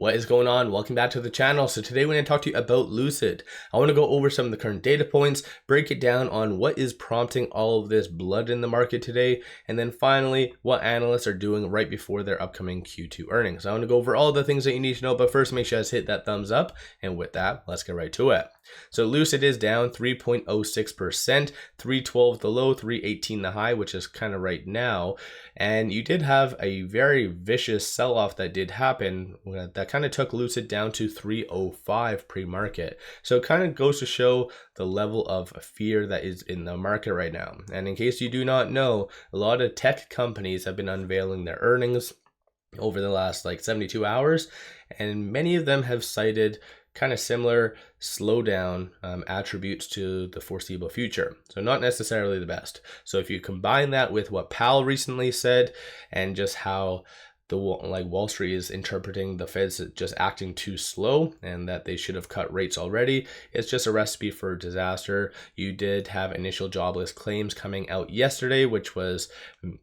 What is going on? Welcome back to the channel. So today we're going to talk to you about Lucid. I want to go over some of the current data points, break it down on what is prompting all of this blood in the market today, and then finally what analysts are doing right before their upcoming Q2 earnings. I want to go over all the things that you need to know, but first make sure you guys hit that thumbs up, and with that, let's get right to it. So Lucid is down 3.06%, 312 the low, 318 the high, which is kind of right now. And you did have a very vicious sell-off that did happen that kind of took Lucid down to 305 pre-market. So it kind of goes to show the level of fear that is in the market right now. And in case you do not know, a lot of tech companies have been unveiling their earnings over the last 72 hours, and many of them have cited kind of similar slowdown attributes to the foreseeable future. So not necessarily the best. So if you combine that with what Powell recently said and just how the Wall Street is interpreting the Fed's just acting too slow and that they should have cut rates already, it's just a recipe for disaster. You did have initial jobless claims coming out yesterday, which was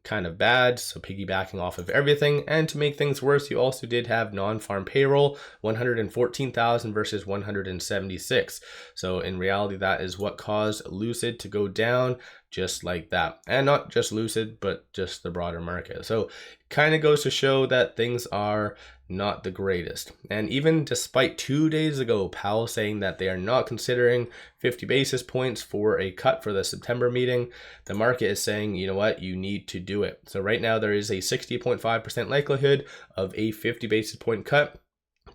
kind of bad, so piggybacking off of everything. And to make things worse, you also did have non-farm payroll, 114,000 versus 176. So in reality, that is what caused Lucid to go down just like that. And not just Lucid, but just the broader market. So kind of goes to show that things are not the greatest. And even despite 2 days ago, Powell saying that they are not considering 50 basis points for a cut for the September meeting, the market is saying, you know what, you need to do it. So right now there is a 60.5% likelihood of a 50 basis point cut,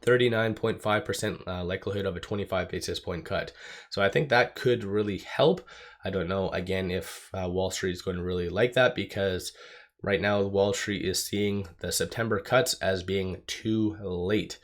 39.5% likelihood of a 25 basis point cut. So I think that could really help. I don't know, again, if Wall Street is going to really like that, because right now Wall Street is seeing the September cuts as being too late.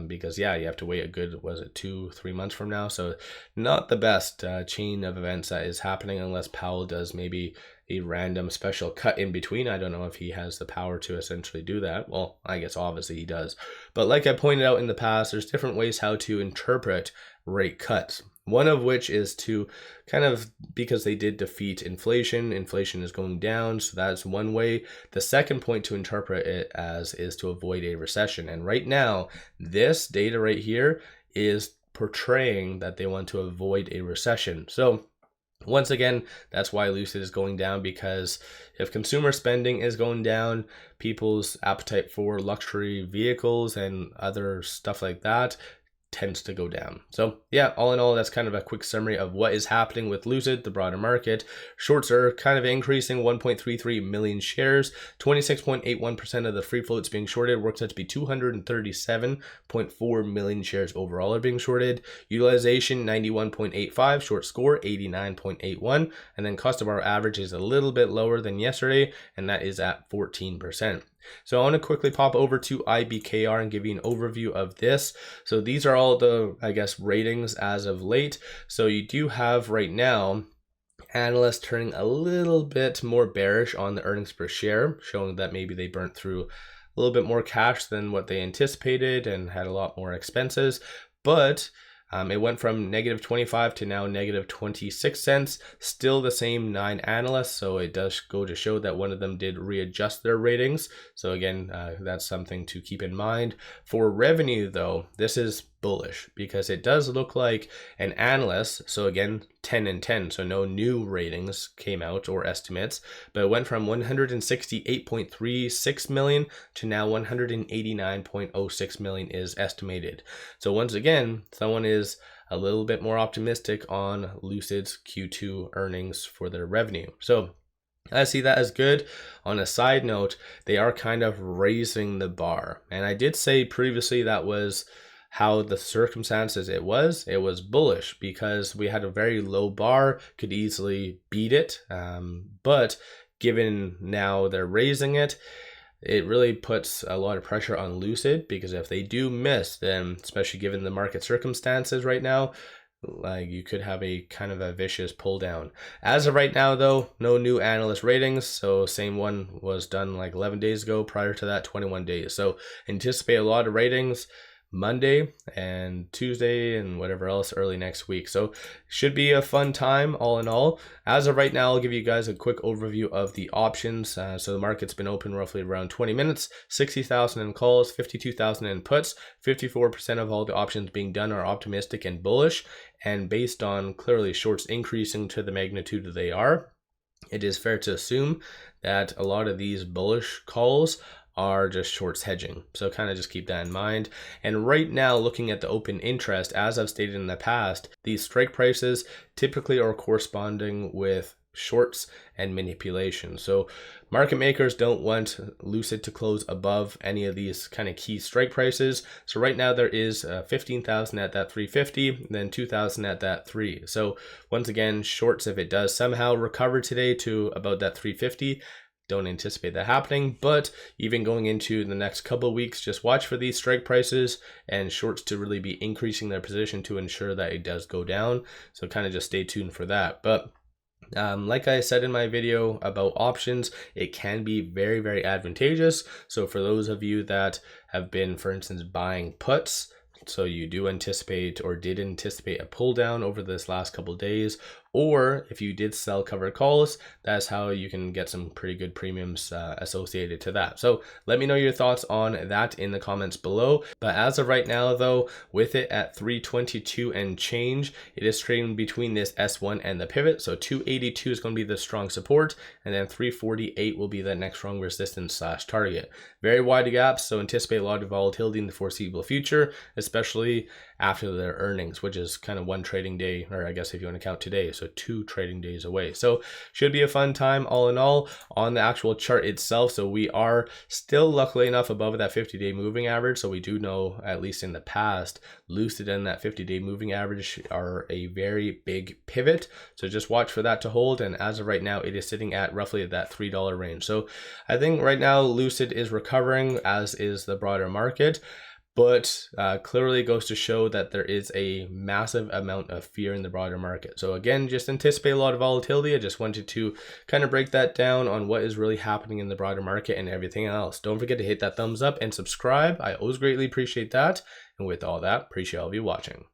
Because yeah, you have to wait a good, 2-3 months from now? So not the best chain of events that is happening, unless Powell does maybe a random special cut in between. I don't know if he has the power to essentially do that. Well, I guess obviously he does. But like I pointed out in the past, there's different ways how to interpret rate cuts. One of which is to kind of, because they did defeat inflation is going down, so that's one way. The second point to interpret it as is to avoid a recession. And right now, this data right here is portraying that they want to avoid a recession. So once again, that's why Lucid is going down, because if consumer spending is going down, people's appetite for luxury vehicles and other stuff like that tends to go down. So yeah, all in all, that's kind of a quick summary of what is happening with Lucid, the broader market. Shorts are kind of increasing, 1.33 million shares, 26.81% of the free floats being shorted, works out to be 237.4 million shares overall are being shorted. Utilization 91.85, short score 89.81, and then cost of borrow average is a little bit lower than yesterday, and that is at 14%. So I want to quickly pop over to 𝗖𝗢𝗡𝗘𝗧 and give you an overview of this. So these are all the, ratings as of late. So you do have right now analysts turning a little bit more bearish on the earnings per share, showing that maybe they burnt through a little bit more cash than what they anticipated and had a lot more expenses. But it went from -25 to now -26 cents, still the same 9 analysts. So it does go to show that one of them did readjust their ratings. So again, that's something to keep in mind. For revenue though, this is bullish, because it does look like an analyst, so again 10 and 10, so no new ratings came out or estimates, but it went from 168.36 million to now 189.06 million is estimated. So once again, someone is a little bit more optimistic on Lucid's Q2 earnings for their revenue. So I see that as good. On a side note, they are kind of raising the bar, and I did say previously that was how the circumstances it was bullish, because we had a very low bar, could easily beat it, but given now they're raising it, it really puts a lot of pressure on Lucid, because if they do miss, then especially given the market circumstances right now, you could have a kind of a vicious pull down. As of right now though, no new analyst ratings, so same one was done 11 days ago, prior to that 21 days. So anticipate a lot of ratings, Monday and Tuesday and whatever else early next week. So should be a fun time all in all. As of right now, I'll give you guys a quick overview of the options. So the market's been open roughly around 20 minutes, 60,000 in calls, 52,000 in puts, 54% of all the options being done are optimistic and bullish. And based on clearly shorts increasing to the magnitude that they are, it is fair to assume that a lot of these bullish calls are just shorts hedging. So kind of just keep that in mind. And right now, looking at the open interest, as I've stated in the past, these strike prices typically are corresponding with shorts and manipulation. So market makers don't want Lucid to close above any of these kind of key strike prices. So right now there is 15,000 at that 350, then 2,000 at that 3. So once again, shorts, if it does somehow recover today to about that 350, don't anticipate that happening, but even going into the next couple of weeks, just watch for these strike prices and shorts to really be increasing their position to ensure that it does go down. So kind of just stay tuned for that. But like I said in my video about options, it can be very, very advantageous. So for those of you that have been, for instance, buying puts, so you do anticipate or did anticipate a pull down over this last couple of days, or if you did sell covered calls, that's how you can get some pretty good premiums associated to that. So let me know your thoughts on that in the comments below. But as of right now though, with it at 322 and change, it is trading between this S1 and the pivot. So 282 is going to be the strong support, and then 348 will be the next strong resistance slash target. Very wide gaps, so anticipate a lot of volatility in the foreseeable future, especially after their earnings, which is kind of one trading day, or I guess if you want to count today, so 2 trading days away. So should be a fun time all in all on the actual chart itself. So we are still luckily enough above that 50-day moving average. So we do know, at least in the past, Lucid and that 50-day moving average are a very big pivot. So just watch for that to hold. And as of right now, it is sitting at roughly that $3 range. So I think right now Lucid is recovering, as is the broader market. But clearly goes to show that there is a massive amount of fear in the broader market. So again, just anticipate a lot of volatility. I just wanted to kind of break that down on what is really happening in the broader market and everything else. Don't forget to hit that thumbs up and subscribe. I always greatly appreciate that. And with all that, appreciate all of you watching.